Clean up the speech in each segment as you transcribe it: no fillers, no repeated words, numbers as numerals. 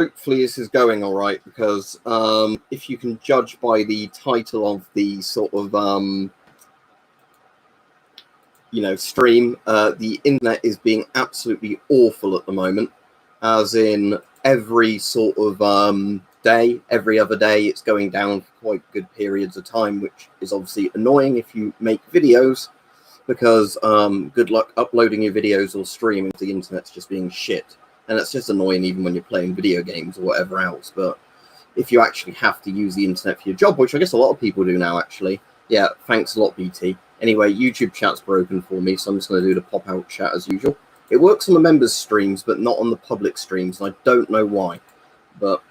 hopefully this is going all right, because if you can judge by the title of the sort of stream, the internet is being absolutely awful at the moment, as in every sort of day, every other day, it's going down for quite good periods of time, which is obviously annoying if you make videos, because good luck uploading your videos or streaming if the internet's just being shit. And it's just annoying even when you're playing video games or whatever else. But if you actually have to use the internet for your job, which I guess a lot of people do now, actually, yeah, thanks a lot, BT. Anyway, YouTube chat's broken for me, so I'm just going to do the pop-out chat as usual. It works on the members' streams, but not on the public streams, and I don't know why. But,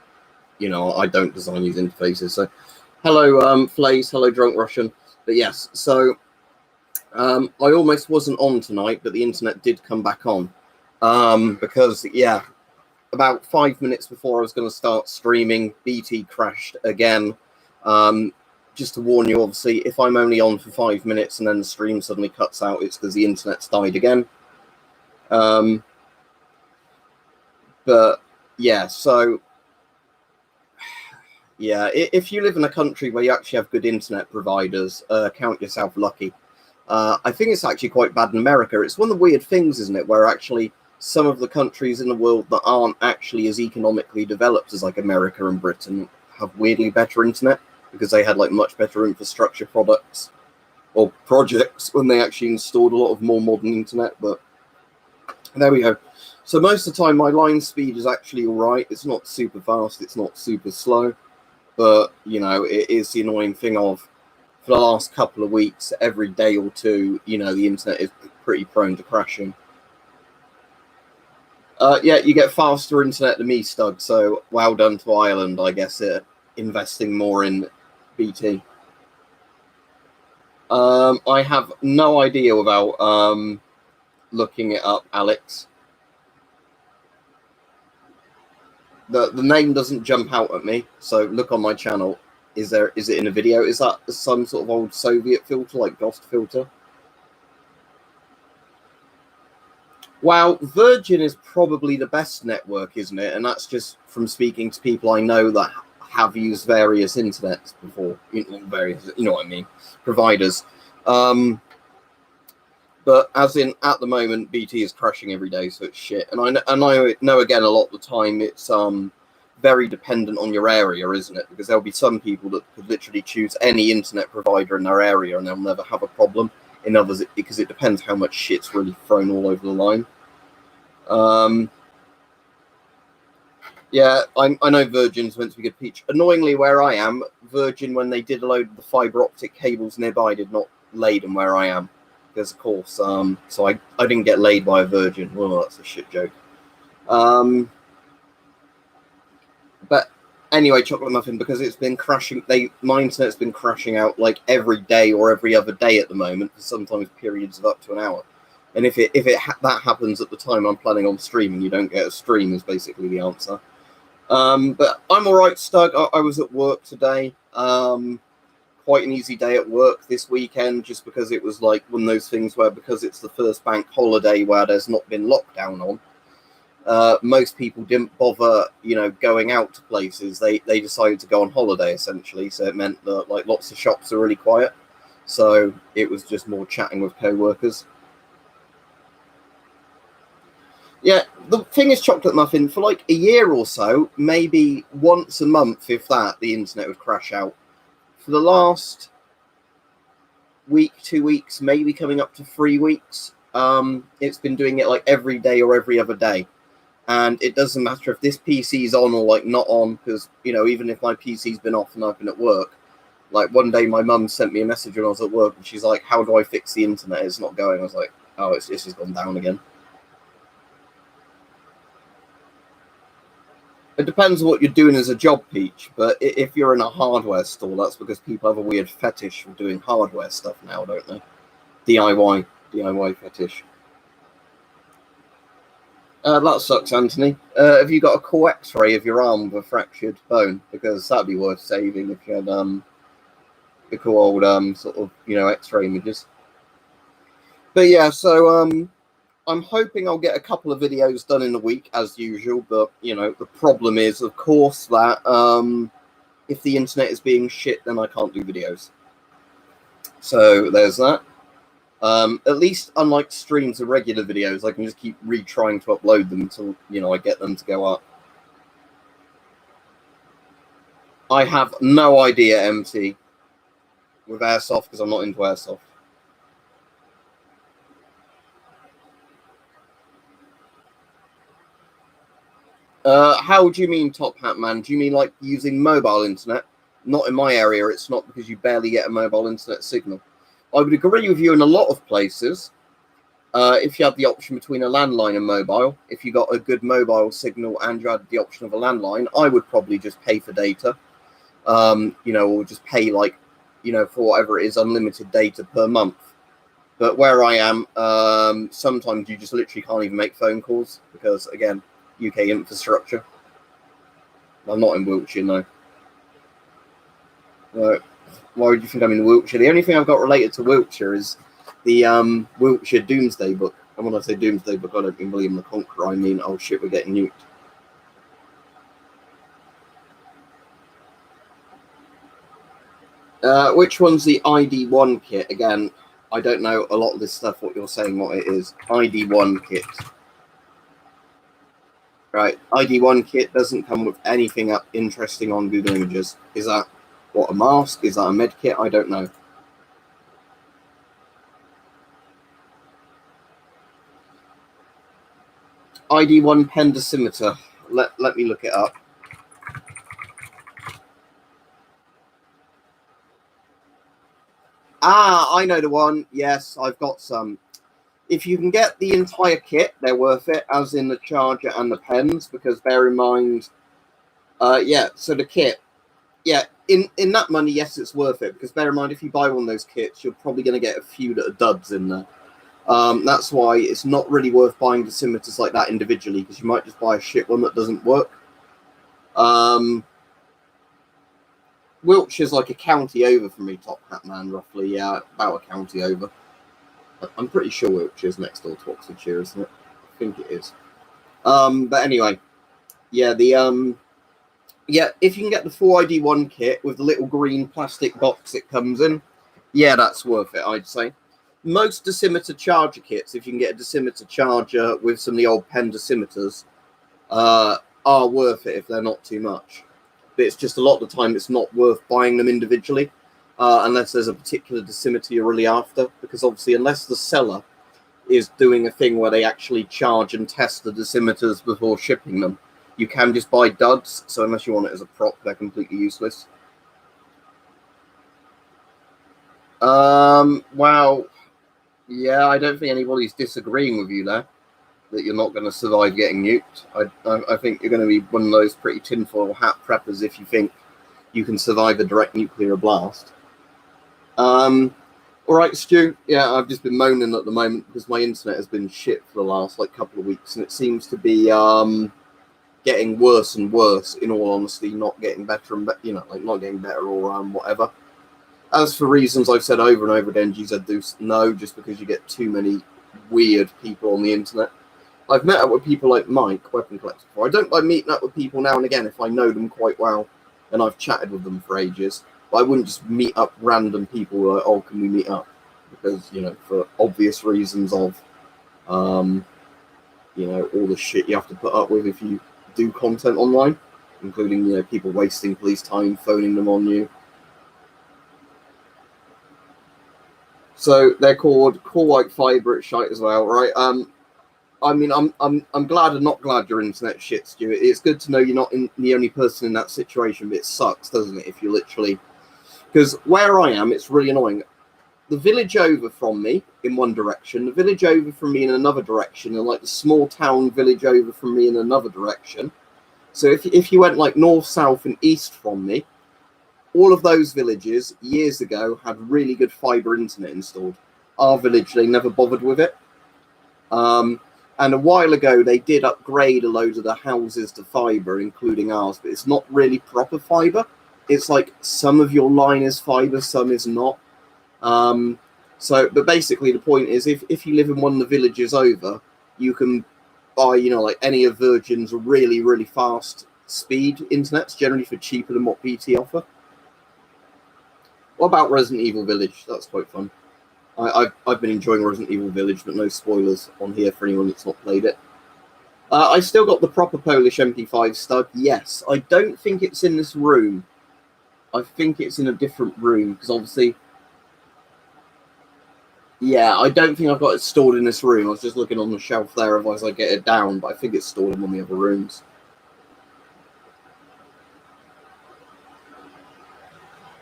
I don't design these interfaces. So, hello, Flays, hello, Drunk Russian. But yes, so I almost wasn't on tonight, but the internet did come back on. Because, yeah, about 5 minutes before I was going to start streaming, BT crashed again. Just to warn you, obviously, if I'm only on for 5 minutes and then the stream suddenly cuts out, it's because the internet's died again. But, yeah, so, yeah, if you live in a country where you actually have good internet providers, count yourself lucky. I think it's actually quite bad in America. It's one of the weird things, isn't it, where actually some of the countries in the world that aren't actually as economically developed as like America and Britain have weirdly better internet, because they had like much better infrastructure products or projects when they actually installed a lot of more modern internet. But there we go. So most of the time my line speed is actually all right. It's not super fast, it's not super slow, but it is the annoying thing of, for the last couple of weeks, every day or two, the internet is pretty prone to crashing. Yeah, you get faster internet than me, Stug, so well done to Ireland, I guess, investing more in BT. I have no idea without looking it up, Alex. The name doesn't jump out at me, so look on my channel. Is it in a video? Is that some sort of old Soviet filter, like Ghost filter? Wow, Virgin is probably the best network, isn't it? And that's just from speaking to people I know that have used various internets before, various, what I mean, providers. But as in, at the moment, BT is crashing every day, so it's shit. And I know again, a lot of the time, it's very dependent on your area, isn't it? Because there'll be some people that could literally choose any internet provider in their area and they'll never have a problem. In others, because it depends how much shit's really thrown all over the line. Yeah, I know Virgin's meant to be good peach. Annoyingly, where I am, Virgin, when they did load the fibre optic cables nearby, did not lay them where I am. Because, of course, so I didn't get laid by a Virgin. Well, that's a shit joke. But anyway, Chocolate Muffin, because it's been crashing, my internet's been crashing out like every day or every other day at the moment, for sometimes periods of up to an hour. And if that happens at the time I'm planning on streaming, you don't get a stream, is basically the answer. But I'm all right, Stug. I was at work today. Quite an easy day at work this weekend, just because it was like one of those things where, because it's the first bank holiday where there's not been lockdown on, most people didn't bother, going out to places. They decided to go on holiday, essentially. So it meant that like lots of shops are really quiet. So it was just more chatting with co-workers. Yeah, the thing is, Chocolate Muffin, for like a year or so, maybe once a month, if that, the internet would crash out. For the last week, 2 weeks, maybe coming up to 3 weeks, it's been doing it like every day or every other day. And it doesn't matter if this PC's on or like not on, because, even if my PC's been off and I've been at work, like one day my mum sent me a message when I was at work and she's like, how do I fix the internet? It's not going. I was like, oh, it's just gone down again. It depends what you're doing as a job, Peach, but if you're in a hardware store, that's because people have a weird fetish for doing hardware stuff now, don't they? DIY fetish. That sucks, Anthony. Have you got a core X-ray of your arm with a fractured bone? Because that'd be worth saving if you had the cool old sort of X-ray images. But yeah, so I'm hoping I'll get a couple of videos done in a week as usual, but you know, the problem is, of course, that if the internet is being shit, then I can't do videos. So there's that. At least, unlike streams and regular videos, I can just keep retrying to upload them until, you know, I get them to go up. I have no idea, MT, with airsoft, because I'm not into airsoft. How do you mean, Top Hat Man? Do you mean like using mobile internet? Not in my area, it's not, because you barely get a mobile internet signal. I would agree with you in a lot of places. If you had the option between a landline and mobile, if you got a good mobile signal and you had the option of a landline, I would probably just pay for data. You know, or just pay like, you know, for whatever it is, unlimited data per month. But where I am, sometimes you just literally can't even make phone calls because, again, UK infrastructure. I'm not in Wiltshire, no. Why would you think I'm in Wiltshire? The only thing I've got related to Wiltshire is the Wiltshire Doomsday Book. And when I say Doomsday Book, I don't mean William the Conqueror. I mean, oh shit, we're getting nuked. Which one's the ID1 kit? Again, I don't know a lot of this stuff, what you're saying, what it is. ID1 kit. Right, ID1 kit doesn't come with anything up interesting on Google Images. Is that, what, a mask? Is that a med kit? I don't know. ID1 pen dosimeter. Let me look it up. Ah, I know the one. Yes, I've got some. If you can get the entire kit, they're worth it, as in the charger and the pens, because bear in mind, yeah, so the kit, yeah, in that money, yes, it's worth it, because bear in mind, if you buy one of those kits, you're probably going to get a few that are duds in there. That's why it's not really worth buying dosimeters like that individually, because you might just buy a shit one that doesn't work. Wiltshire's like a county over from me, Top Hat Man, roughly. Yeah, about a county over. I'm pretty sure Wiltshire's next door to Oxfordshire, isn't it? I think it is. But anyway, yeah, yeah, if you can get the full ID1 kit with the little green plastic box it comes in, yeah, that's worth it, I'd say. Most dosimeter charger kits, if you can get a dosimeter charger with some of the old pen dosimeters, are worth it if they're not too much. But it's just a lot of the time it's not worth buying them individually, unless there's a particular dosimeter you're really after, because obviously unless the seller is doing a thing where they actually charge and test the dosimeters before shipping them, you can just buy duds, so unless you want it as a prop, they're completely useless. Wow. Yeah, I don't think anybody's disagreeing with you there, that you're not going to survive getting nuked. I think you're going to be one of those pretty tinfoil hat preppers if you think you can survive a direct nuclear blast. All right, Stu. Yeah, I've just been moaning at the moment because my internet has been shit for the last like couple of weeks, and it seems to be getting worse and worse. In all honesty, not getting better and you know, like not getting better or whatever. As for reasons I've said over and over again, GZ no, just because you get too many weird people on the internet. I've met up with people like Mike, Weapon Collector, before. I don't like meeting up with people now and again if I know them quite well and I've chatted with them for ages. But I wouldn't just meet up random people like, oh, can we meet up? Because, you know, for obvious reasons of, you know, all the shit you have to put up with if you do content online, including, you know, people wasting police time, phoning them on you. So they're called core white fiber at shite as well, right? I mean, I'm glad and not glad your internet shit, Stuart. It's good to know you're not the only person in that situation, but it sucks, doesn't it? If you literally, because where I am, it's really annoying. The village over from me in one direction, the village over from me in another direction, and like the small town village over from me in another direction. So if you went like north, south, and east from me, all of those villages years ago had really good fiber internet installed. Our village, they never bothered with it. And a while ago, they did upgrade a load of the houses to fiber, including ours, but it's not really proper fiber. It's like some of your line is fiber, some is not. But basically the point is, if you live in one of the villages over, you can buy, like any of Virgin's really, really fast speed internets, generally for cheaper than what BT offer. What about Resident Evil Village? That's quite fun. I've been enjoying Resident Evil Village, but no spoilers on here for anyone that's not played it. I still got the proper Polish MP5 Stug. Yes, I don't think it's in this room. I think it's in a different room, because obviously... Yeah, I don't think I've got it stored in this room. I was just looking on the shelf there, otherwise I get it down, but I think it's stored in one of the other rooms.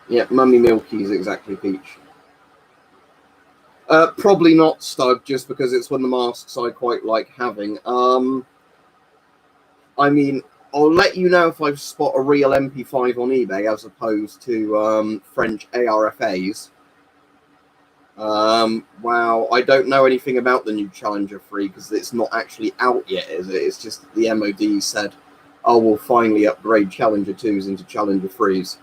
Yeah, Mummy Milky's exactly, Peach. Probably not Stug, just because it's one of the masks I quite like having. I mean, I'll let you know if I spot a real MP5 on eBay as opposed to French ARFAs. Wow, I don't know anything about the new Challenger 3 because it's not actually out yet, is it? It's just the MOD said, oh, we'll finally upgrade Challenger 2s into Challenger 3s.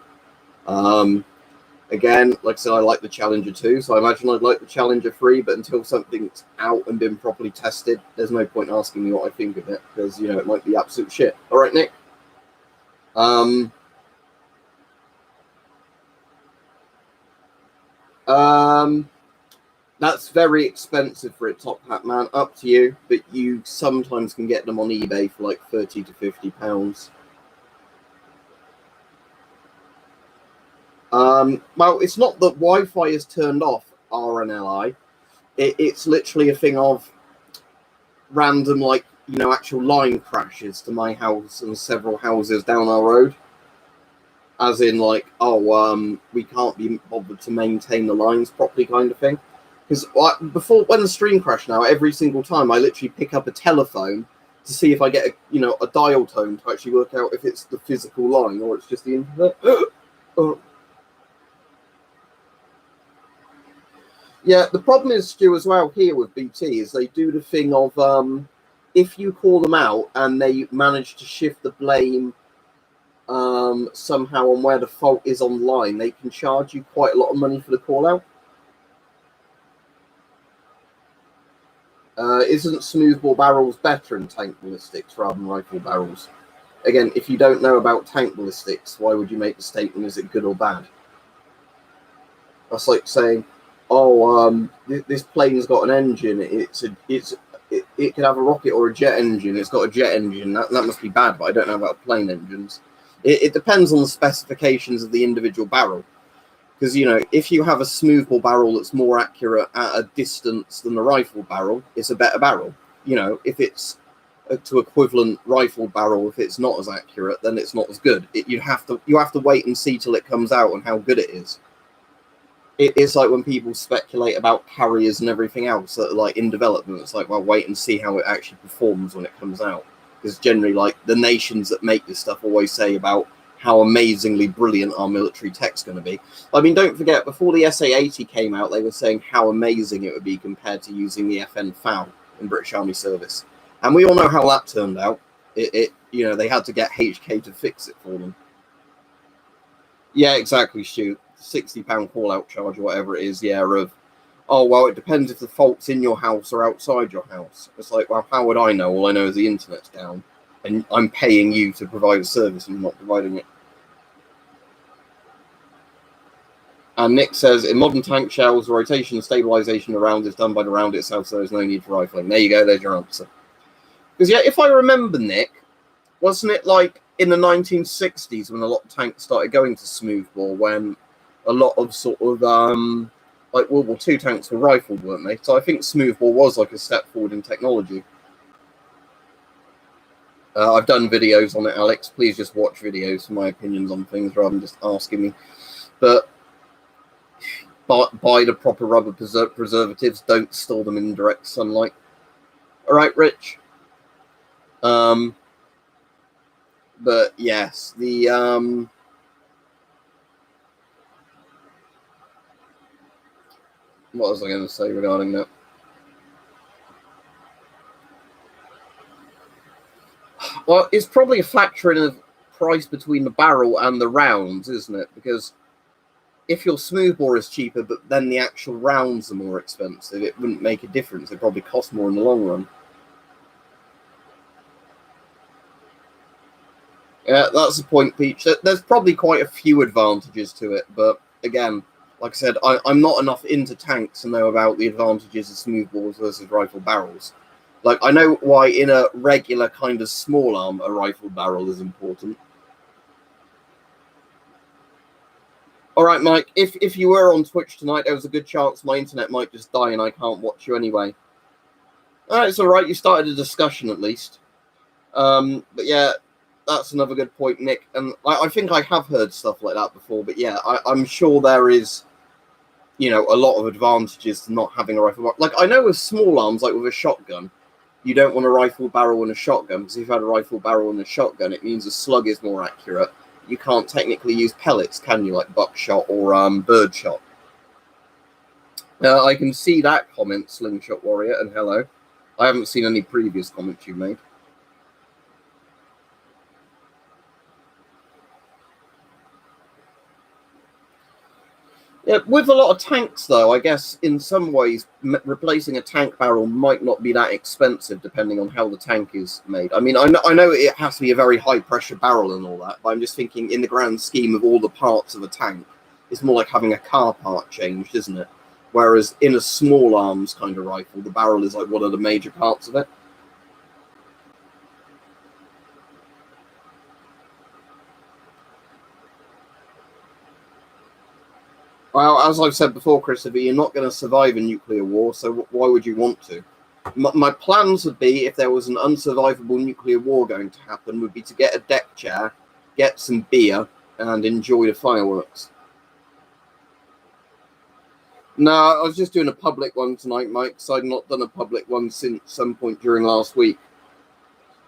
Again, like I said, I like the Challenger 2, so I imagine I'd like the Challenger 3, but until something's out and been properly tested, there's no point asking me what I think of it, because, it might be absolute shit. All right, Nick? That's very expensive for a top hat, man. Up to you, but you sometimes can get them on eBay for like £30 to £50. Well, it's not that Wi-Fi is turned off, RNLI. It's literally a thing of random, like, actual line crashes to my house and several houses down our road. As in, like, oh, we can't be bothered to maintain the lines properly kind of thing. Because before, when the stream crashed now, every single time I literally pick up a telephone to see if I get a dial tone to actually work out if it's the physical line or it's just the internet. Yeah, the problem is, Stu, as well here with BT is they do the thing of if you call them out and they manage to shift the blame somehow on where the fault is online, they can charge you quite a lot of money for the call out. Isn't smoothbore barrels better in tank ballistics rather than rifle barrels? Again, if you don't know about tank ballistics, why would you make the statement, is it good or bad? That's like saying, oh, this plane's got an engine, it could have a rocket or a jet engine, it's got a jet engine, that must be bad, but I don't know about plane engines. It depends on the specifications of the individual barrel. Because, if you have a smoothbore barrel that's more accurate at a distance than the rifle barrel, it's a better barrel. If it's to equivalent rifle barrel, if it's not as accurate, then it's not as good. You have to wait and see till it comes out and how good it is. It's like when people speculate about carriers and everything else that are like in development. It's like, well, wait and see how it actually performs when it comes out. Because generally, like, the nations that make this stuff always say about how amazingly brilliant our military tech's going to be. I mean, don't forget, before the SA-80 came out, they were saying how amazing it would be compared to using the FN FAL in British Army service. And we all know how that turned out. They had to get HK to fix it for them. Yeah, exactly, Stu. £60 call-out charge or whatever it is, yeah, of, oh, well, it depends if the fault's in your house or outside your house. It's like, well, how would I know? All I know is the internet's down. And I'm paying you to provide a service and not providing it. And Nick says, in modern tank shells, rotation and stabilization of the round is done by the round itself, so there's no need for rifling. There you go, there's your answer. Because, yeah, if I remember, Nick, wasn't it like in the 1960s when a lot of tanks started going to smoothbore, when a lot of sort of, like World War II tanks were rifled, weren't they? So I think smoothbore was like a step forward in technology. I've done videos on it, Alex. Please just watch videos for my opinions on things rather than just asking me. But buy the proper rubber preservatives. Don't store them in direct sunlight. All right, Rich. But yes, the what was I going to say regarding that? Well, it's probably a factor in the price between the barrel and the rounds, isn't it? Because if your smoothbore is cheaper, but then the actual rounds are more expensive, it wouldn't make a difference. It probably cost more in the long run. Yeah, that's the point, Peach. There's probably quite a few advantages to it, but again, like I said, I'm not enough into tanks to know about the advantages of smoothbores versus rifle barrels. Like, I know why in a regular kind of small arm a rifle barrel is important. All right, Mike, if you were on Twitch tonight, there was a good chance my internet might just die and I can't watch you anyway. It's all right. You started a discussion at least. But yeah, that's another good point, Nick. And I think I have heard stuff like that before. But yeah, I'm sure there is, a lot of advantages to not having a rifle barrel. Like, I know with small arms, like with a shotgun, you don't want a rifle barrel and a shotgun, because if you've had a rifle barrel and a shotgun, it means the slug is more accurate. You can't technically use pellets, can you, like buckshot or birdshot? I can see that comment, Slingshot Warrior, and hello. I haven't seen any previous comments you made. Yeah, with a lot of tanks, though, I guess in some ways replacing a tank barrel might not be that expensive, depending on how the tank is made. I mean, I know it has to be a very high-pressure barrel and all that, but I'm just thinking in the grand scheme of all the parts of a tank, it's more like having a car part changed, isn't it? Whereas in a small arms kind of rifle, the barrel is like one of the major parts of it. Well, as I've said before, Christopher, you're not going to survive a nuclear war, so why would you want to? My plans would be, if there was an unsurvivable nuclear war going to happen, would be to get a deck chair, get some beer, and enjoy the fireworks. No, I was just doing a public one tonight, Mike, because I'd not done a public one since some point during last week.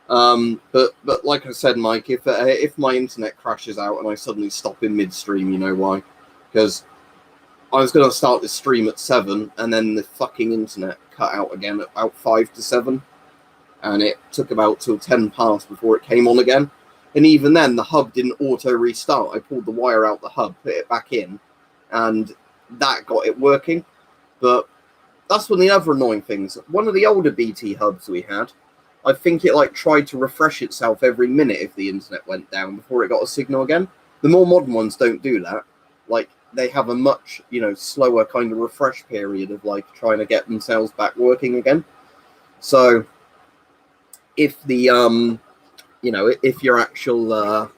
But like I said, Mike, if my internet crashes out and I suddenly stop in midstream, you know why? Because I was going to start this stream at 7, and then the fucking internet cut out again at about 5 to 7. And it took about till 10 past before it came on again. And even then, the hub didn't auto-restart. I pulled the wire out the hub, put it back in, and that got it working. But that's one of the other annoying things. One of the older BT hubs we had, I think it tried to refresh itself every minute if the internet went down before it got a signal again. The more modern ones don't do that. They have a much, slower kind of refresh period of trying to get themselves back working again. So if the, if your actual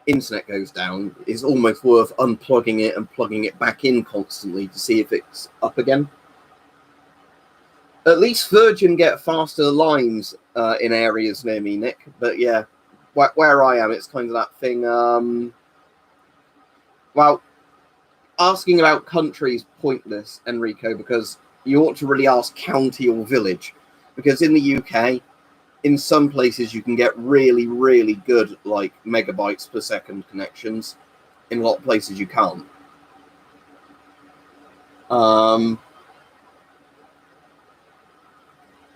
internet goes down, it's almost worth unplugging it and plugging it back in constantly to see if it's up again. At least Virgin get faster lines in areas near me, Nick. But yeah, where I am, it's kind of that thing. Well, asking about country is pointless, Enrico, because you ought to really ask county or village. Because in the UK, in some places you can get really, really good megabytes per second connections. In a lot of places you can't.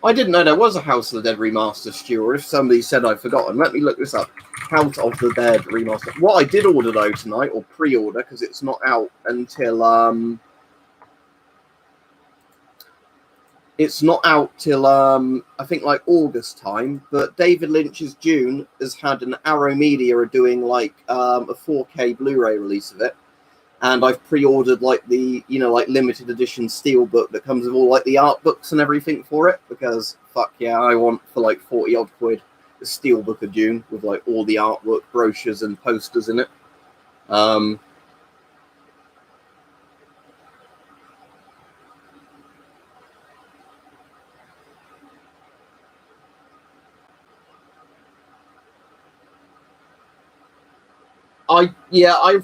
I didn't know there was a House of the Dead remaster, Stu, or if somebody said I've forgotten. Let me look this up. House of the Dead remaster. What I did order, though, tonight, or pre-order, because it's not out until... It's not out till, I think, August time. But David Lynch's Dune has had an Arrow Media doing, a 4K Blu-ray release of it. And I've pre-ordered the limited edition steelbook that comes with all the art books and everything for it, because fuck yeah, I want for 40 odd quid the steelbook of Dune with all the artwork, brochures and posters in it. I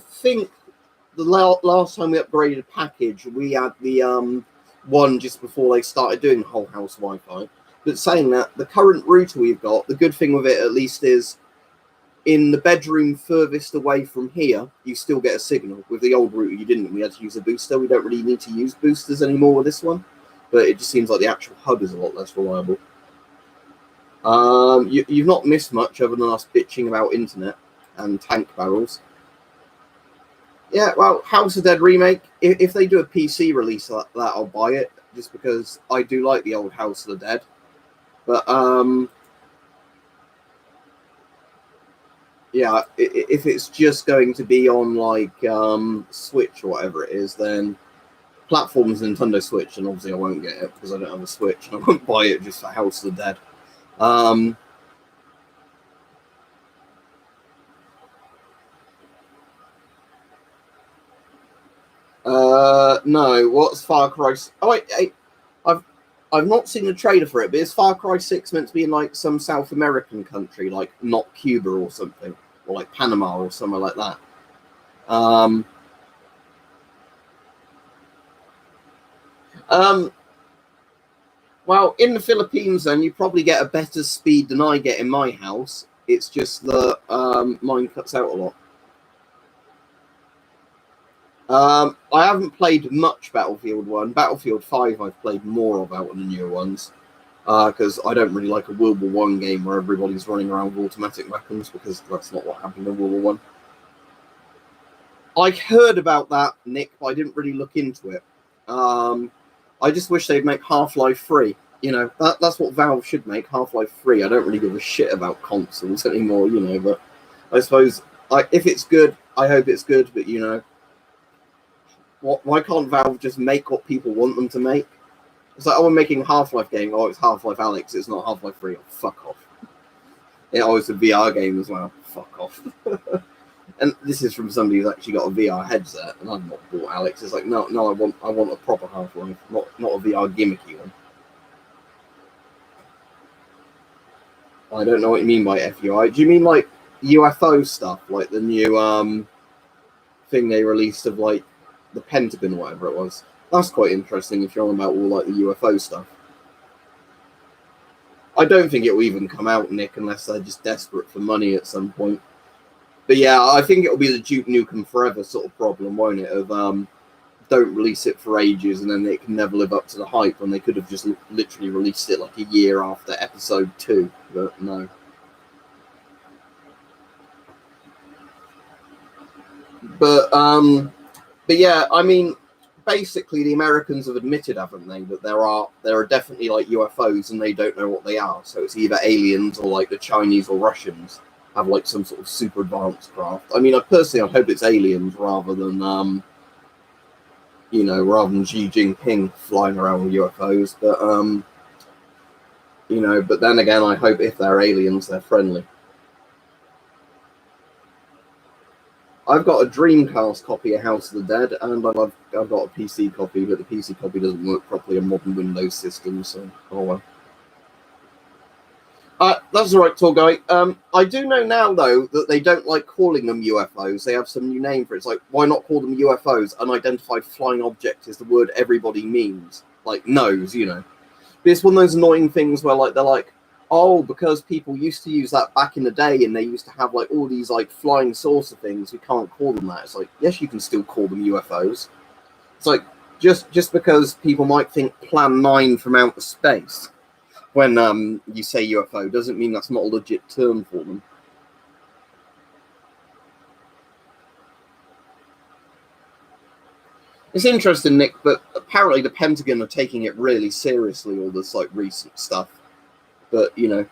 think the last time we upgraded a package, we had the one just before they started doing whole house Wi-Fi. But saying that, the current router we've got, the good thing with it at least is in the bedroom furthest away from here, you still get a signal. With the old router, you didn't. We had to use a booster. We don't really need to use boosters anymore with this one. But it just seems like the actual hub is a lot less reliable. You've not missed much other than us bitching about internet and tank barrels. Yeah, well, House of Dead remake. If they do a PC release like that, I'll buy it just because I do like the old House of the Dead. But yeah, if it's just going to be on like Switch or whatever it is, then platform's Nintendo Switch, and obviously I won't get it because I don't have a Switch, and I won't buy it just for House of the Dead. No, what's Far Cry? Oh wait, I've not seen the trailer for it, but is Far Cry 6 meant to be in like some South American country, like not Cuba or something, or like Panama or somewhere like that? Um, um, well, in the Philippines, then you probably get a better speed than I get in my house. It's just that mine cuts out a lot. I haven't played much Battlefield 1. Battlefield 5 I've played more of out of the newer ones. Because I don't really like a World War One game where everybody's running around with automatic weapons, because that's not what happened in World War One. I heard about that, Nick, but I didn't really look into it. I just wish they'd make Half-Life 3. You know, that's what Valve should make, Half-Life 3. I don't really give a shit about consoles anymore, you know, but I suppose if it's good, I hope it's good, but you know, why can't Valve just make what people want them to make? It's like, oh, we're making a Half-Life game. Oh, it's Half-Life Alyx. It's not Half-Life 3. Oh, fuck off. Oh, it's a VR game as well. Fuck off. And this is from somebody who's actually got a VR headset, and I've not bought Alyx. It's like, no, I want a proper Half-Life, not a VR gimmicky one. I don't know what you mean by FUI. Do you mean like UFO stuff, like the new thing they released of like the Pentagon or whatever it was? That's quite interesting if you're on about all like the UFO stuff. I don't think it will even come out, Nick, unless they're just desperate for money at some point. But yeah, I think it'll be the Duke Nukem Forever sort of problem, won't it? Of don't release it for ages and then it can never live up to the hype, when they could have just literally released it like a year after episode 2. But no. But yeah, I mean, basically the Americans have admitted, haven't they, that there are definitely like UFOs and they don't know what they are. So it's either aliens or like the Chinese or Russians have like some sort of super advanced craft. I mean, I'd hope it's aliens rather than rather than Xi Jinping flying around with UFOs. But but then again, I hope if they're aliens, they're friendly. I've got a Dreamcast copy of House of the Dead, and I've got a PC copy, but the PC copy doesn't work properly on modern Windows systems, so oh well. That's all right, tall guy. I do know now, though, that they don't like calling them UFOs. They have some new name for it. It's like, why not call them UFOs? Unidentified flying object is the word everybody means. Like, knows, you know. But it's one of those annoying things where, like, they're like, oh, because people used to use that back in the day and they used to have, like, all these, like, flying saucer things, we can't call them that. It's like, yes, you can still call them UFOs. It's like, just because people might think Plan 9 from outer space when you say UFO doesn't mean that's not a legit term for them. It's interesting, Nick, but apparently the Pentagon are taking it really seriously, all this like recent stuff. But you know,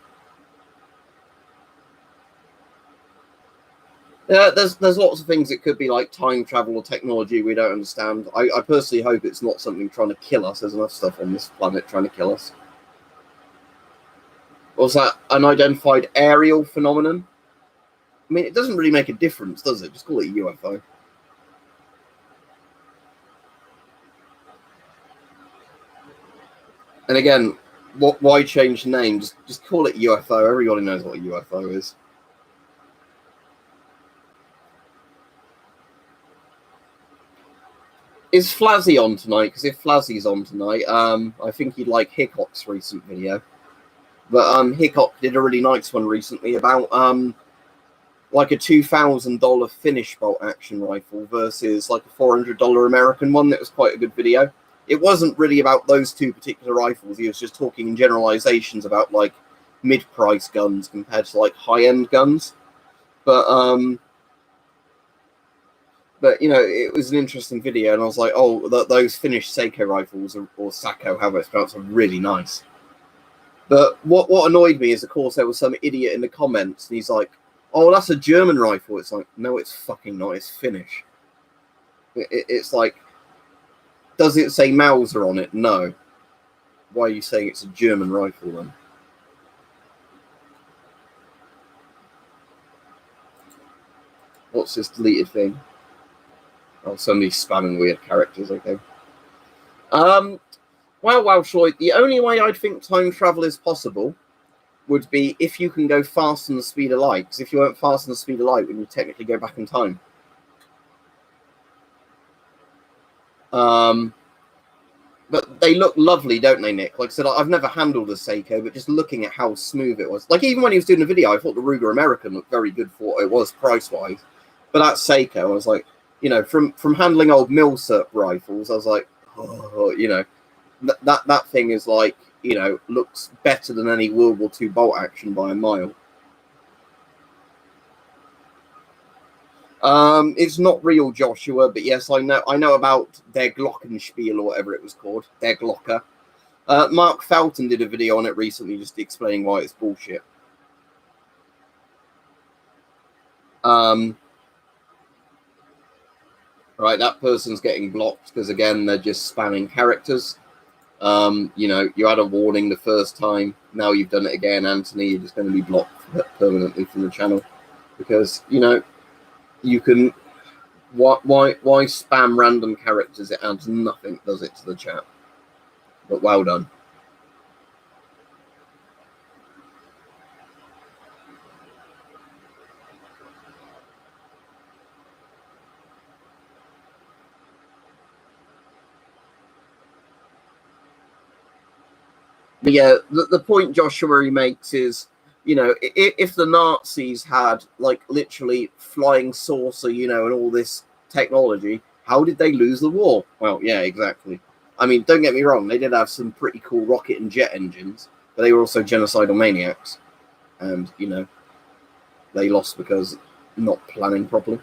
there's lots of things it could be, like time travel or technology we don't understand. I personally hope it's not something trying to kill us. There's enough stuff on this planet trying to kill us. Was that unidentified aerial phenomenon? I mean, it doesn't really make a difference, does it? Just call it a UFO. And again, why change the name? Just call it UFO. Everybody knows what a UFO is. Is Flazzy on tonight? Because if Flazzy's on tonight, I think he'd like Hickok's recent video. But Hickok did a really nice one recently about like a $2,000 finish bolt action rifle versus like a $400 American one. That was quite a good video. It wasn't really about those two particular rifles. He was just talking in generalizations about like mid-price guns compared to like high-end guns. But you know, it was an interesting video, and I was like, oh, those finished Seiko rifles or Sako, however it's pronounced, are really nice. But what annoyed me is, of course, there was some idiot in the comments, and he's like, oh, that's a German rifle. It's like, no, it's fucking not. It's Finnish. It's like, does it say Mauser on it? No. Why are you saying it's a German rifle then? What's this deleted thing? Oh, somebody's spamming weird characters, okay. Well, Floyd, the only way I'd think time travel is possible would be if you can go faster than the speed of light. Because if you weren't faster than the speed of light, then you technically go back in time. But they look lovely, don't they, Nick? Like I said, I've never handled a Seiko, but just looking at how smooth it was. Like, even when he was doing the video, I thought the Ruger American looked very good for what it was price-wise. But that Seiko, I was like, you know, from handling old Milsurp rifles, I was like, oh, you know, that thing is like, you know, looks better than any World War II bolt action by a mile. It's not real, Joshua, but yes, I know about Der Glockenspiel or whatever it was called, Der Glocker. Mark Felton did a video on it recently, just explaining why it's bullshit. Right, that person's getting blocked because again they're just spamming characters. You know, you had a warning the first time. Now you've done it again, Anthony. You're just going to be blocked permanently from the channel because, you know, you can. Why spam random characters? It adds nothing, does it, to the chat? But well done. But yeah, the point Joshua makes is, you know, if the Nazis had like literally flying saucer, you know, and all this technology, how did they lose the war? Well, yeah, exactly. I mean, don't get me wrong, they did have some pretty cool rocket and jet engines, but they were also genocidal maniacs. And, you know, they lost because not planning properly.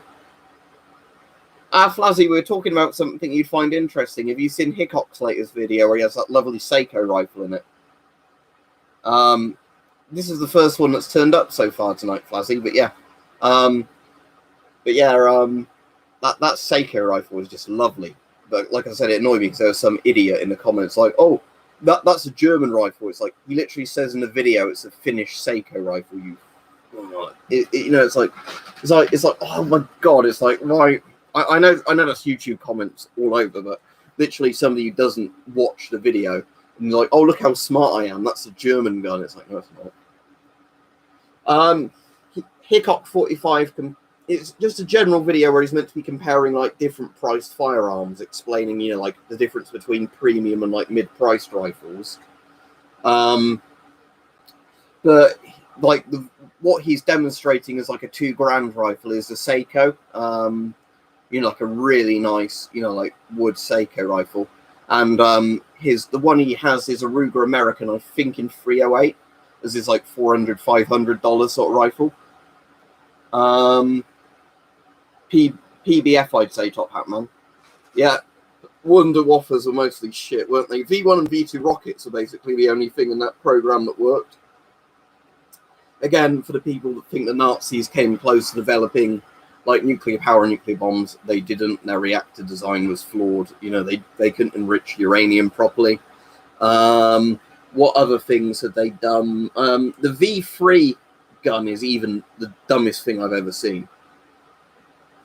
Flazzy, we were talking about something you'd find interesting. Have you seen Hickok's latest video where he has that lovely Seiko rifle in it? This is the first one that's turned up so far tonight, Flazzy, but yeah. That Seiko rifle is just lovely. But like I said, it annoyed me because there was some idiot in the comments like, oh, that's a German rifle. It's like, he literally says in the video it's a Finnish Seiko rifle. You know, it's like, oh my god, it's like, why? I know that's YouTube comments all over, but literally somebody who doesn't watch the video and like, oh, look how smart I am. That's a German gun. It's like, no, it's not. Hickok 45 it's just a general video where he's meant to be comparing like different priced firearms, explaining, you know, like the difference between premium and like mid-priced rifles. But like what he's demonstrating as like a $2,000 rifle is a Seiko, you know, like a really nice, you know, like wood Seiko rifle. And the one he has is a Ruger American, I think in 308, as is like $400, $500 sort of rifle. PBF, I'd say, Top Hat Man. Yeah, Wonder Waffers were mostly shit, weren't they? V1 and V2 rockets are basically the only thing in that program that worked. Again, for the people that think the Nazis came close to developing like nuclear power and nuclear bombs, they didn't. Their reactor design was flawed. You know, they couldn't enrich uranium properly. What other things had they done? The V3 gun is even the dumbest thing I've ever seen.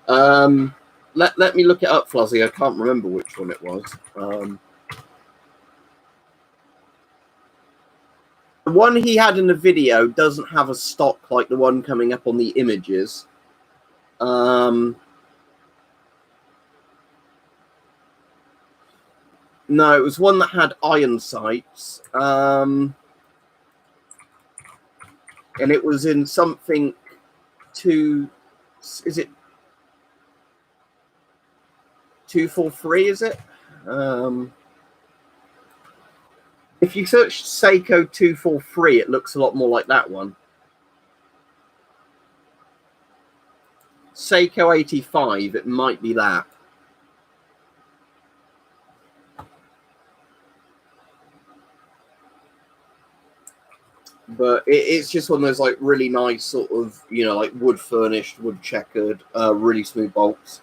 Let me look it up, Fluzzy. I can't remember which one it was. The one he had in the video doesn't have a stock like the one coming up on the images. No, it was one that had iron sights. And it was in something is it 243, is it? If you search Seiko 243, it looks a lot more like that one. Seiko 85, it might be that. But it's just one of those like really nice sort of, you know, like wood furnished, wood checkered, really smooth bolts.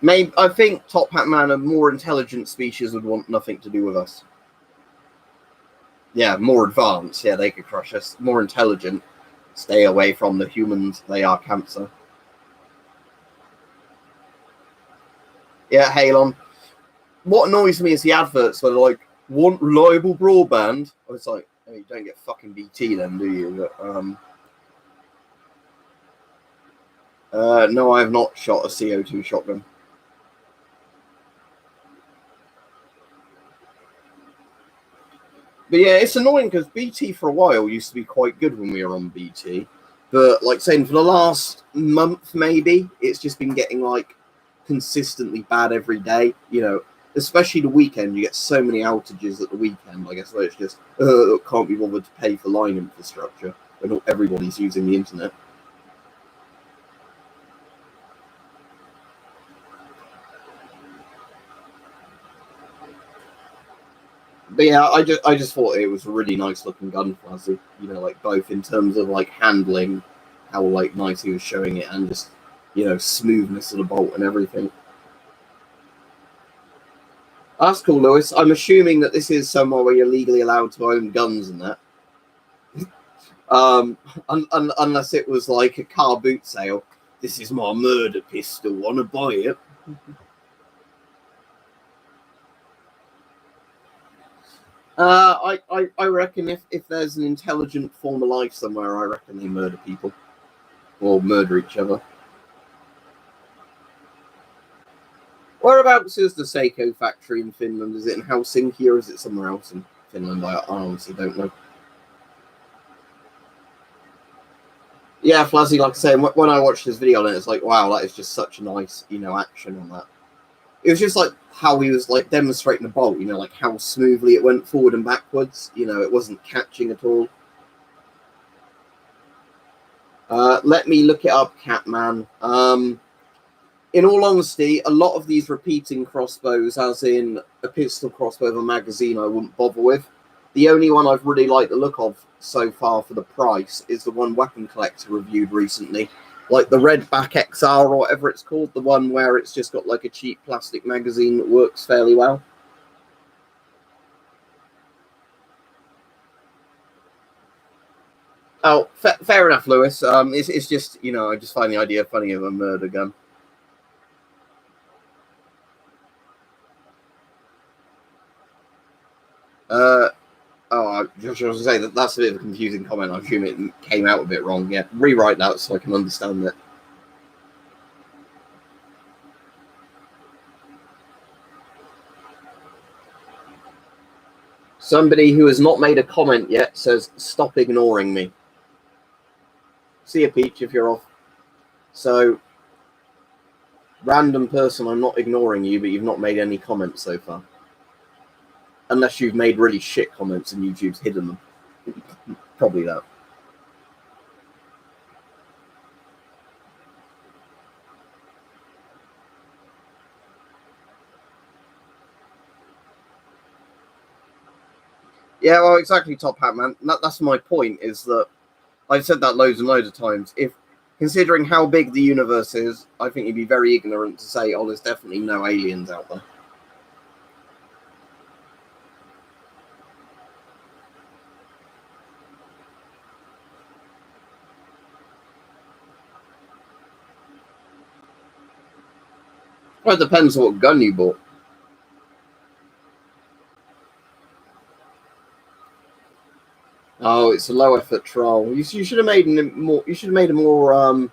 Maybe I think Top Hat Man, a more intelligent species, would want nothing to do with us. Yeah, more advanced. Yeah, they could crush us. More intelligent. Stay away from the humans. They are cancer. Yeah, Halon. What annoys me is the adverts where they're like, want reliable broadband. I was like, oh, you don't get fucking BT then, do you? But, no, I have not shot a CO2 shotgun. But yeah, it's annoying because BT for a while used to be quite good when we were on BT. But like saying for the last month, maybe, it's just been getting like consistently bad every day. You know, especially the weekend, you get so many outages at the weekend. I guess where it's just can't be bothered to pay for line infrastructure when not everybody's using the internet. But yeah, I just thought it was a really nice looking gun, Fuzzy. You know, like both in terms of like handling, how like nice he was showing it, and just, you know, smoothness of the bolt and everything. That's cool, Lewis. I'm assuming that this is somewhere where you're legally allowed to own guns and that. Unless it was like a car boot sale. This is my murder pistol. Want to buy it? I reckon if there's an intelligent form of life somewhere, I reckon they murder people or murder each other. Whereabouts is the Seiko factory in Finland? Is it in Helsinki or is it somewhere else in Finland? I honestly don't know. Yeah, Flazzy, like I say, when I watched this video on it, it's like, wow, that is just such a nice, you know, action on that. It was just like how he was like demonstrating the bolt, you know, like how smoothly it went forward and backwards. You know, it wasn't catching at all. Let me look it up, Catman. In all honesty, a lot of these repeating crossbows, as in a pistol crossbow of a magazine, I wouldn't bother with. The only one I've really liked the look of so far for the price is the one Weapon Collector reviewed recently. Like the Redback XR or whatever it's called, the one where it's just got like a cheap plastic magazine that works fairly well. Oh, fair enough, Lewis. It's just, you know, I just find the idea funny of a murder gun. I just want to say that's a bit of a confusing comment. I assume it came out a bit wrong. Yeah, rewrite that so I can understand it. Somebody who has not made a comment yet says, "Stop ignoring me." See you, Peach, if you're off. So, random person, I'm not ignoring you, but you've not made any comments so far. Unless you've made really shit comments and YouTube's hidden them. Probably that. Yeah, well, exactly, Top Hat Man. That's my point, is that I've said that loads and loads of times. If, considering how big the universe is, I think you'd be very ignorant to say, oh, there's definitely no aliens out there. Well, it depends on what gun you bought. Oh, it's a low effort troll. You should have made a more. You should have made a more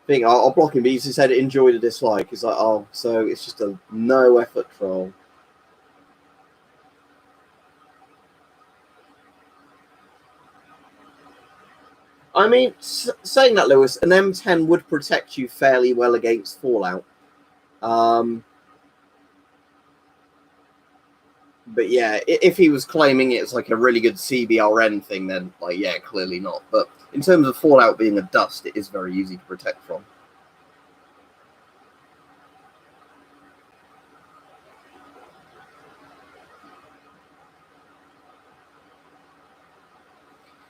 thing. I'll block him. But he just said enjoy the dislike. It's like, oh, so it's just a no effort troll. I mean, saying that, Lewis, an M10 would protect you fairly well against fallout. But yeah, if he was claiming it's like a really good CBRN thing, then like yeah, clearly not. But in terms of fallout being a dust, it is very easy to protect from.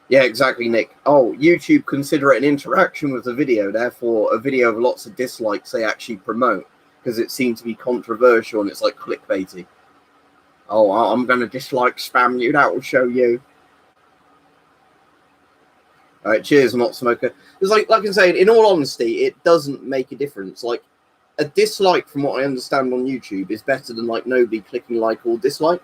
Yeah, exactly, Nick. Oh, YouTube consider it an interaction with the video, therefore a video of lots of dislikes they actually promote because it seems to be controversial and it's like clickbaity. Oh, I'm going to dislike spam you, that will show you. All right, cheers, not smoker. Because like I'm saying, in all honesty, it doesn't make a difference. Like, a dislike, from what I understand on YouTube, is better than like nobody clicking like or dislike.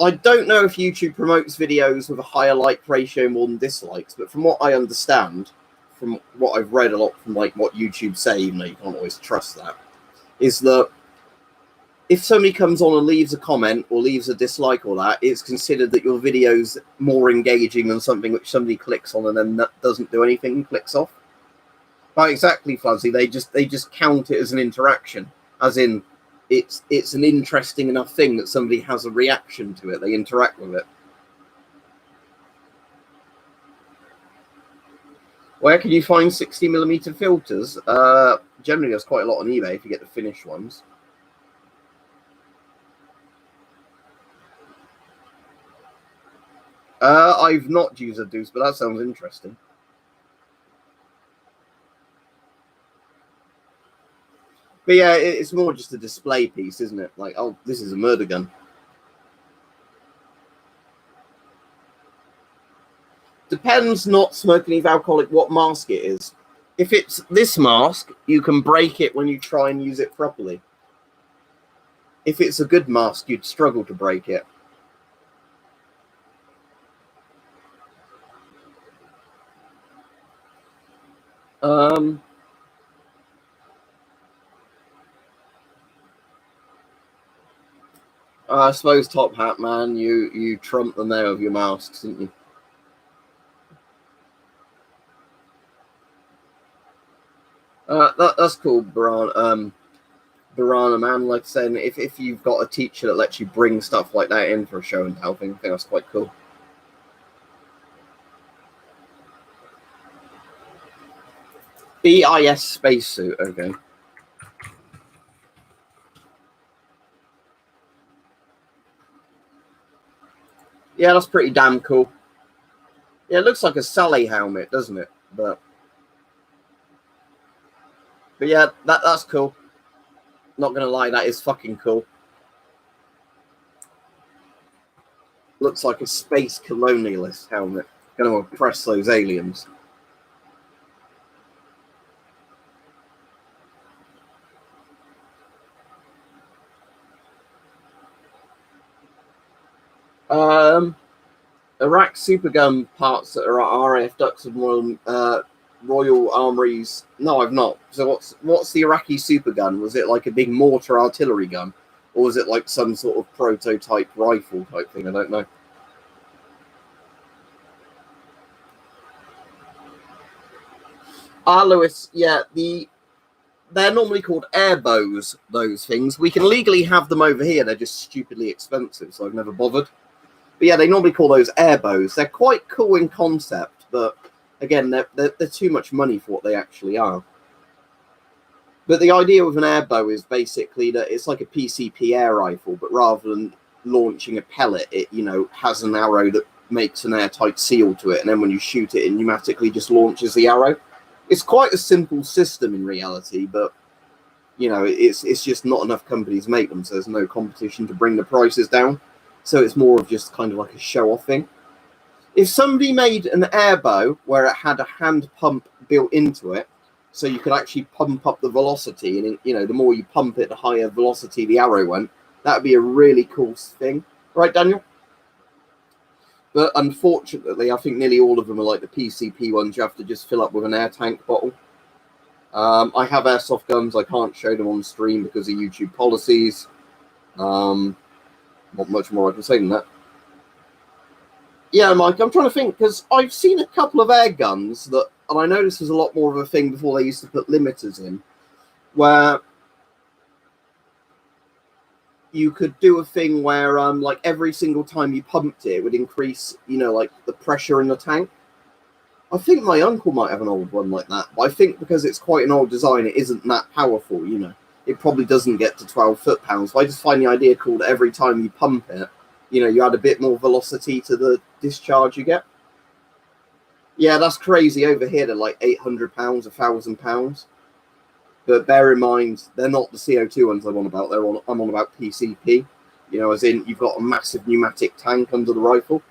I don't know if YouTube promotes videos with a higher like ratio more than dislikes, but from what I understand, from what I've read a lot from like what YouTube say, even though you can't always trust that, is that if somebody comes on and leaves a comment or leaves a dislike or that, it's considered that your video's more engaging than something which somebody clicks on and then doesn't do anything and clicks off. But exactly, Fuzzy. They just count it as an interaction, as in it's an interesting enough thing that somebody has a reaction to it. They interact with it. Where can you find 60mm filters? Generally, there's quite a lot on eBay if you get the finished ones. I've not used a deuce, but that sounds interesting. But yeah, it's more just a display piece, isn't it? Like, oh, this is a murder gun. Depends, not smoking any alcoholic, what mask it is. If it's this mask, you can break it when you try and use it properly. If it's a good mask, you'd struggle to break it. I suppose Top Hat, man, you trumped them there with your masks, didn't you? That's cool, Barana, man. Like saying, if you've got a teacher that lets you bring stuff like that in for a show and tell thing, I think that's quite cool. BIS spacesuit, okay. Yeah, that's pretty damn cool. Yeah, it looks like a Sully helmet, doesn't it? But yeah, that's cool. Not gonna lie, that is fucking cool. Looks like a space colonialist helmet. Gonna oppress those aliens. Iraq supergun parts that are RAF ducts of Royal Armories. No, I've not. So what's the Iraqi supergun? Was it like a big mortar artillery gun, or was it like some sort of prototype rifle type thing? I don't know. Lewis, yeah, they're normally called Airbows. Those things we can legally have them over here. They're just stupidly expensive, so I've never bothered. But yeah, they normally call those Airbows. They're quite cool in concept, but again, they're too much money for what they actually are. But the idea with an airbow is basically that it's like a PCP air rifle, but rather than launching a pellet, it has an arrow that makes an airtight seal to it, and then when you shoot it, it pneumatically just launches the arrow. It's quite a simple system in reality, but it's just not enough companies make them, so there's no competition to bring the prices down. So it's more of just kind of like a show-off thing. If somebody made an airbow where it had a hand pump built into it, so you could actually pump up the velocity, and the more you pump it, the higher velocity the arrow went, that would be a really cool thing. Right, Daniel? But unfortunately, I think nearly all of them are like the PCP ones. You have to just fill up with an air tank bottle. I have airsoft guns. I can't show them on stream because of YouTube policies. Not much more I can say than that. Yeah, Mike, I'm trying to think, because I've seen a couple of air guns that, and I know this was a lot more of a thing before they used to put limiters in, where you could do a thing where, like, every single time you pumped it, it would increase, like, the pressure in the tank. I think my uncle might have an old one like that, but I think because it's quite an old design, it isn't that powerful, It probably doesn't get to 12 foot-pounds. So I just find the idea cool that every time you pump it, you know, you add a bit more velocity to the discharge you get. Yeah, that's crazy. Over here, they're like £800, £1,000. But bear in mind, they're not the CO2 ones I'm on about. I'm on about PCP. You know, as in you've got a massive pneumatic tank under the rifle.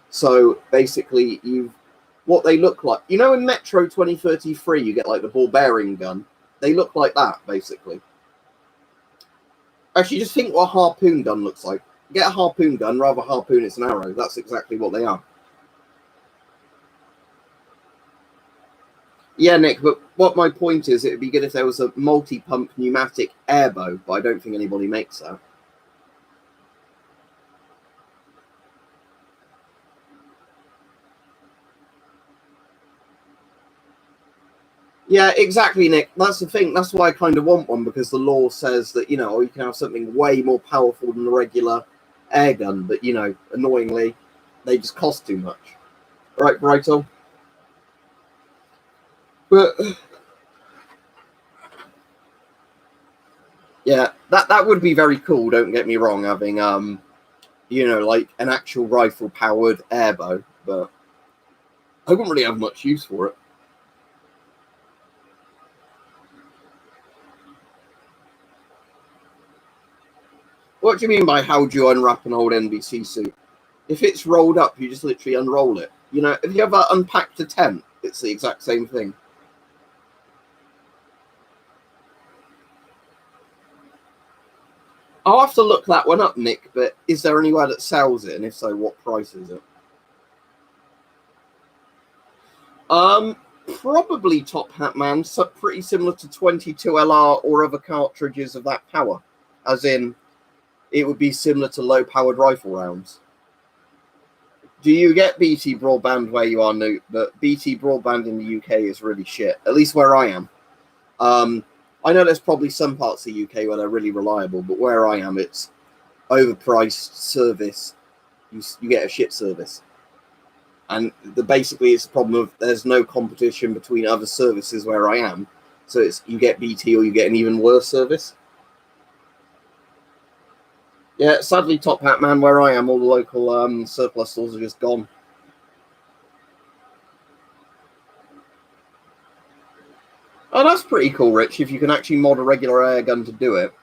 So basically, what they look like. You know, in Metro 2033, you get like the ball bearing gun. They look like that, basically. Actually, just think what a harpoon gun looks like. Get a harpoon gun, rather harpoon it's an arrow. That's exactly what they are. Yeah, Nick, but what my point is, it would be good if there was a multi-pump pneumatic airbow, but I don't think anybody makes that. Yeah, exactly, Nick. That's the thing. That's why I kind of want one, because the law says that, you know, you can have something way more powerful than a regular air gun, but, you know, annoyingly, they just cost too much. Right, Brighto? But yeah, that would be very cool, don't get me wrong, having you know, like an actual rifle powered airbow, but I wouldn't really have much use for it. What do you mean by how do you unwrap an old NBC suit? If it's rolled up, you just literally unroll it. You know, if you ever unpacked a tent, it's the exact same thing. I'll have to look that one up, Nick, but is there anywhere that sells it? And if so, what price is it? Probably Top Hat Man, so pretty similar to 22LR or other cartridges of that power. As in, it would be similar to low-powered rifle rounds. Do you get BT Broadband where you are, Newt? But BT Broadband in the UK is really shit, at least where I am. I know there's probably some parts of the UK where they're really reliable, but where I am, it's overpriced service. You get a shit service. And basically, it's a problem of there's no competition between other services where I am. So it's you get BT or you get an even worse service. Yeah, sadly, Top Hat Man, where I am, all the local surplus stores are just gone. Oh, that's pretty cool, Rich, if you can actually mod a regular air gun to do it.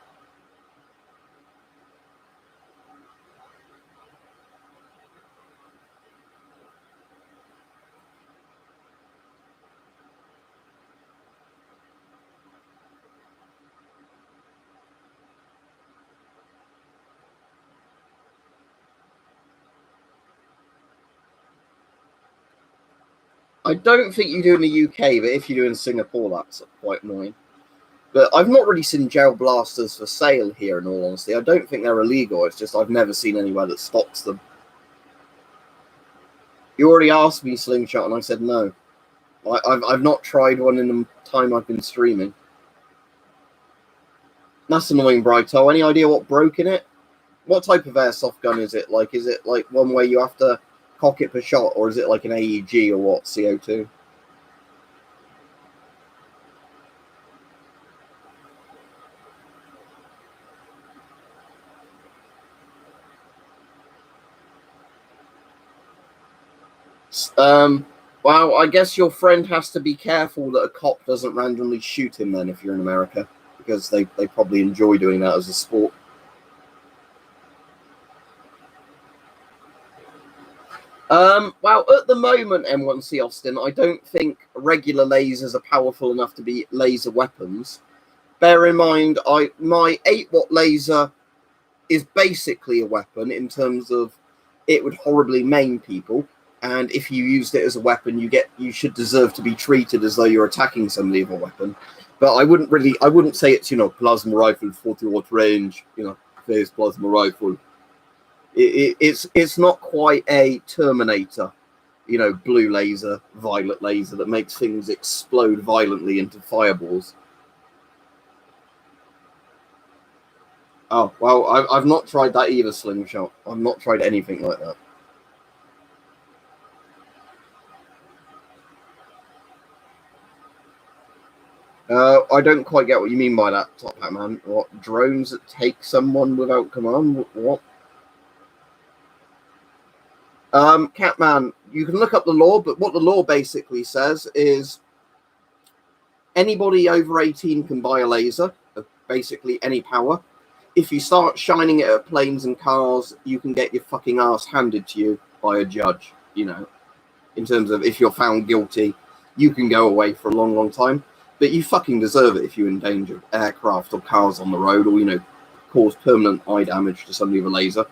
I don't think you do in the UK, but if you do in Singapore, that's quite annoying. But I've not really seen gel blasters for sale here, in all honesty. I don't think they're illegal. It's just I've never seen anywhere that stocks them. You already asked me Slingshot, and I said no. I've not tried one in the time I've been streaming. That's annoying, Brighto. Any idea what broke in it? What type of airsoft gun is it? Like, is it like one where you have to cock it per shot, or is it like an AEG or what? CO2? Well, I guess your friend has to be careful that a cop doesn't randomly shoot him then if you're in America, because they probably enjoy doing that as a sport. Well, at the moment, M1C Austin, I don't think regular lasers are powerful enough to be laser weapons. Bear in mind, my 8-watt laser is basically a weapon in terms of it would horribly maim people. And if you used it as a weapon, you should deserve to be treated as though you're attacking somebody with a weapon. But I wouldn't say it's, you know, plasma rifle, 40-watt range, you know, phase plasma rifle. It's not quite a Terminator, you know, blue laser, violet laser that makes things explode violently into fireballs. Oh, well, I've not tried that either, Slingshot. I've not tried anything like that. I don't quite get what you mean by that, Top Hat Man. What, drones that take someone without command? What? Catman, you can look up the law, but what the law basically says is anybody over 18 can buy a laser of basically any power. If you start shining it at planes and cars, you can get your fucking ass handed to you by a judge, you know. In terms of if you're found guilty, you can go away for a long, long time. But you fucking deserve it if you endanger aircraft or cars on the road or, you know, cause permanent eye damage to somebody with a laser.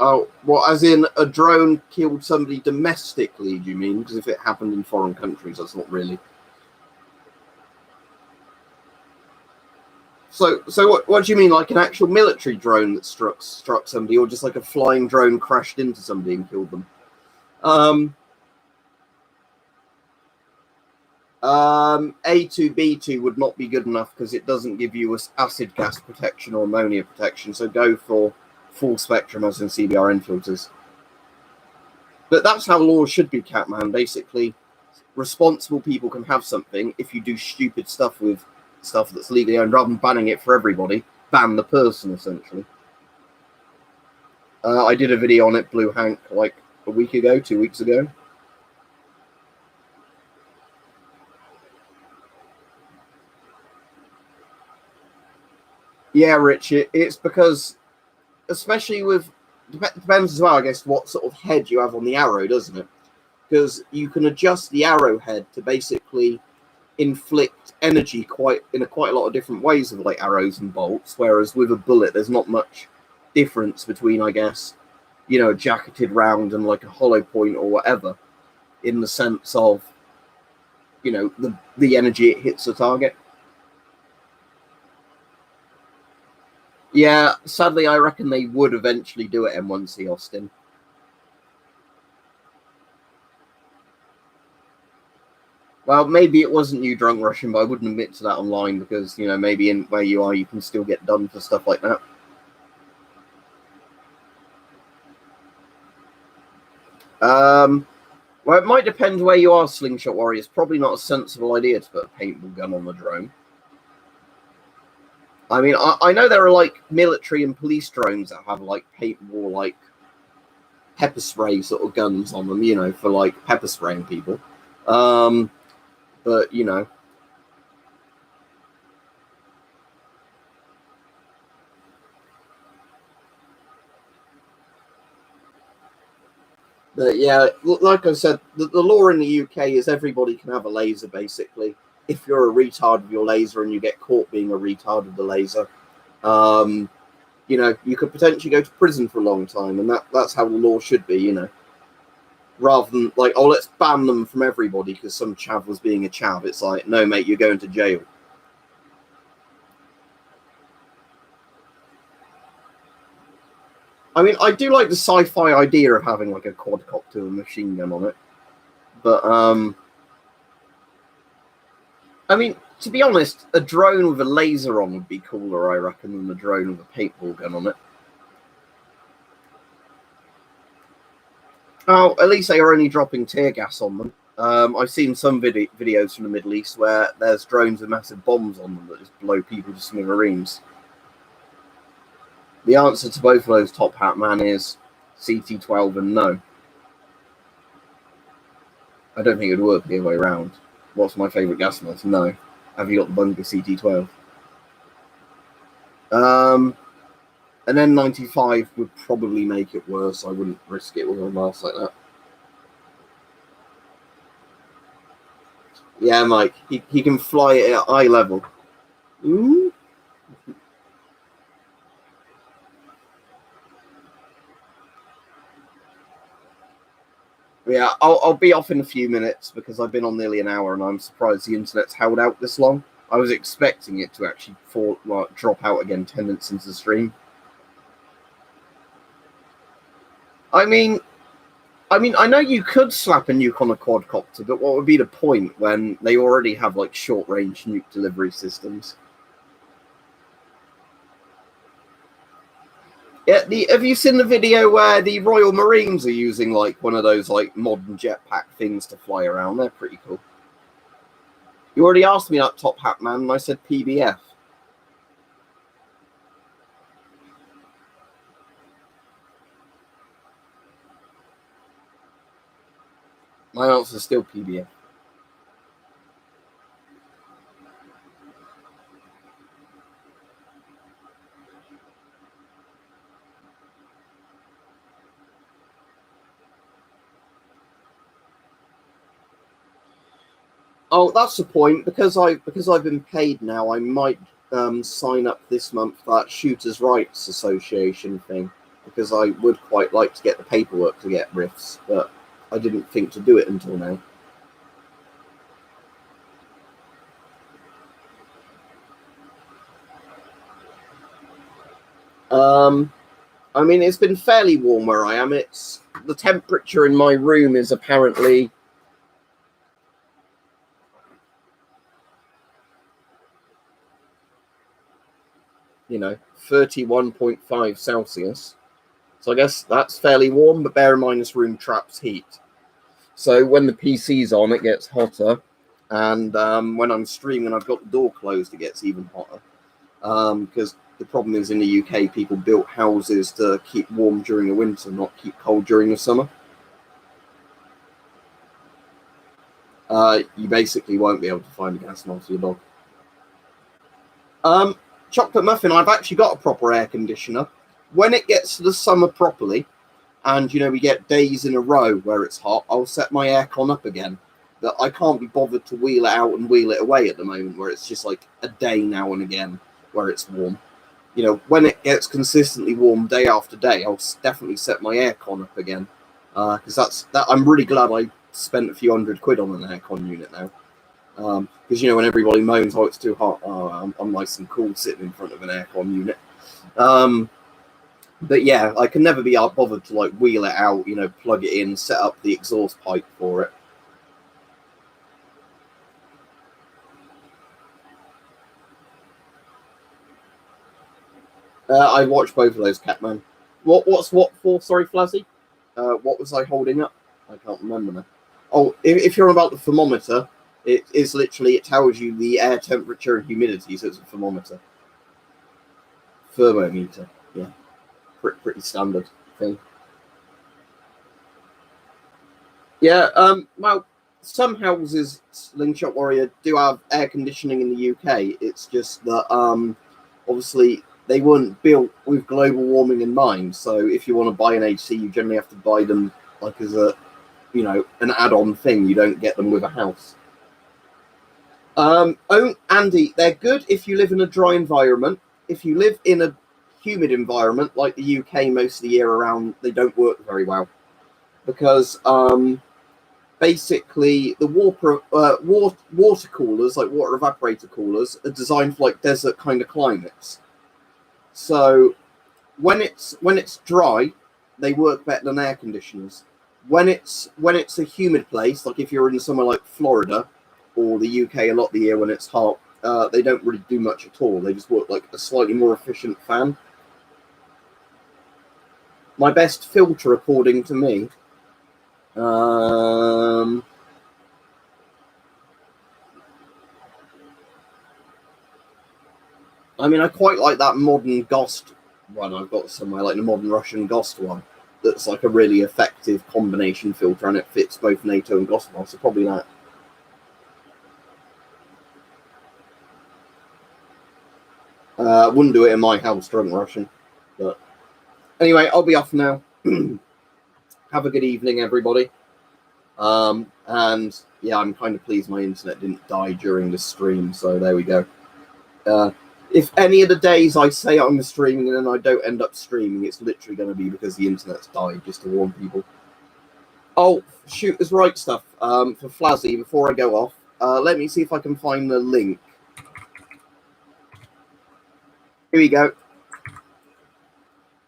Oh, well, as in a drone killed somebody domestically, do you mean? Because if it happened in foreign countries, that's not really. So what do you mean, like an actual military drone that struck somebody, or just like a flying drone crashed into somebody and killed them? A2, B2 would not be good enough because it doesn't give you acid gas protection or ammonia protection, so go for full spectrum as in CBRN filters. But that's how laws should be, Catman. Basically, responsible people can have something. If you do stupid stuff with stuff that's legally owned, rather than banning it for everybody, ban the person, essentially. I did a video on it, Blue Hank, like a week ago, 2 weeks ago. Yeah, Rich, it's because, especially with, depends as well, I guess, what sort of head you have on the arrow, doesn't it? Because you can adjust the arrowhead to basically inflict energy quite a lot of different ways with like arrows and bolts, whereas with a bullet, there's not much difference between, I guess, you know, a jacketed round and like a hollow point or whatever, in the sense of, you know, the energy it hits the target. Yeah, sadly, I reckon they would eventually do it M1C Austin. Well, maybe it wasn't you drunk Russian, but I wouldn't admit to that online because, you know, maybe in where you are, you can still get done for stuff like that. Well, it might depend where you are, Slingshot Warrior. It's probably not a sensible idea to put a paintball gun on the drone. I mean, I know there are like military and police drones that have like paintball, like pepper spray sort of guns on them, you know, for like pepper spraying people. But you know, but yeah, like I said, the law in the UK is everybody can have a laser basically. If you're a retard with your laser and you get caught being a retard with the laser, you know, you could potentially go to prison for a long time, and that's how the law should be, you know. Rather than like, oh, let's ban them from everybody because some chav was being a chav. It's like, no, mate, you're going to jail. I mean, I do like the sci-fi idea of having like a quadcopter with a machine gun on it, but I mean, to be honest, a drone with a laser on would be cooler, I reckon, than a drone with a paintball gun on it. Oh, at least they are only dropping tear gas on them. I've seen some videos from the Middle East where there's drones with massive bombs on them that just blow people to smithereens. The answer to both of those, Top Hat Man, is CT12 and no. I don't think it would work the other way around. What's my favourite gas mask? No. Have you got the bunker CT12? An N95 would probably make it worse. I wouldn't risk it with a mask like that. Yeah, Mike. He can fly it at eye level. Ooh. Yeah, I'll be off in a few minutes because I've been on nearly an hour and I'm surprised the internet's held out this long. I was expecting it to actually drop out again 10 minutes into the stream. I mean, I know you could slap a nuke on a quadcopter, but what would be the point when they already have like short-range nuke delivery systems? Yeah, have you seen the video where the Royal Marines are using like one of those like modern jetpack things to fly around? They're pretty cool. You already asked me that, Top Hat Man, and I said PBF. My answer is still PBA. Oh, that's the point. Because I've been paid now, I might sign up this month for that Shooters' Rights Association thing, because I would quite like to get the paperwork to get rifts, but I didn't think to do it until now. I mean, it's been fairly warm where I am. The temperature in my room is apparently 31.5 Celsius. So I guess that's fairly warm, but bear in mind this room traps heat. So when the PC's on, it gets hotter. And when I'm streaming and I've got the door closed, it gets even hotter. Because the problem is in the UK, people built houses to keep warm during the winter, not keep cold during the summer. You basically won't be able to find a gas mask for your dog. Chocolate muffin, I've actually got a proper air conditioner. When it gets to the summer properly, and we get days in a row where it's hot, I'll set my aircon up again. But I can't be bothered to wheel it out and wheel it away at the moment, where it's just like a day now and again where it's warm. When it gets consistently warm day after day, I'll definitely set my aircon up again. Because I'm really glad I spent a few £100 on an aircon unit now. Because when everybody moans, oh, it's too hot, I'm nice and cool sitting in front of an aircon unit. But yeah, I can never be bothered to like wheel it out, plug it in, set up the exhaust pipe for it. I watched both of those, Catman. What's what for? Sorry, Flazzy. What was I holding up? I can't remember now. Oh, if you're about the thermometer, it is literally, it tells you the air temperature and humidity, so it's a thermometer. Thermometer, yeah. Pretty standard thing. Yeah, well, some houses, Slingshot Warrior, do have air conditioning in the UK. It's just that, obviously, they weren't built with global warming in mind. So if you want to buy an AC, you generally have to buy them like as a, an add-on thing. You don't get them with a house. Andy, they're good if you live in a dry environment. If you live in a humid environment like the UK most of the year around, they don't work very well. Because basically the water coolers, like water evaporator coolers, are designed for like desert kind of climates. So when it's dry, they work better than air conditioners. When it's a humid place, like if you're in somewhere like Florida or the UK a lot of the year when it's hot, they don't really do much at all. They just work like a slightly more efficient fan. My best filter, according to me, I mean, I quite like that modern Ghost one I've got somewhere, like the modern Russian Ghost one. That's like a really effective combination filter, and it fits both NATO and Ghost ones, so probably that. Wouldn't do it in my house, drunk Russian. But anyway, I'll be off now. Have a good evening, everybody. And yeah, I'm kind of pleased my internet didn't die during the stream, so there we go. If any of the days I say I'm streaming and then I don't end up streaming, it's literally going to be because the internet's died, just to warn people. Oh, Shooters' Right stuff for Flazzy, before I go off. Let me see if I can find the link. Here we go.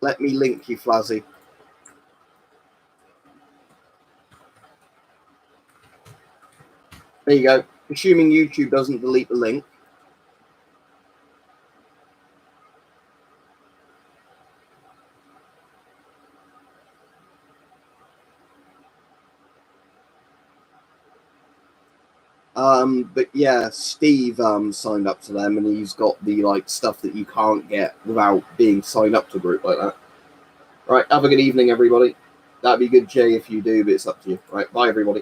Let me link you, Flazzy. There you go. Assuming YouTube doesn't delete the link. But yeah, Steve signed up to them, and he's got the like stuff that you can't get without being signed up to a group like that. Right, have a good evening, everybody. That'd be good, Jay, if you do, but it's up to you. Right, bye, everybody.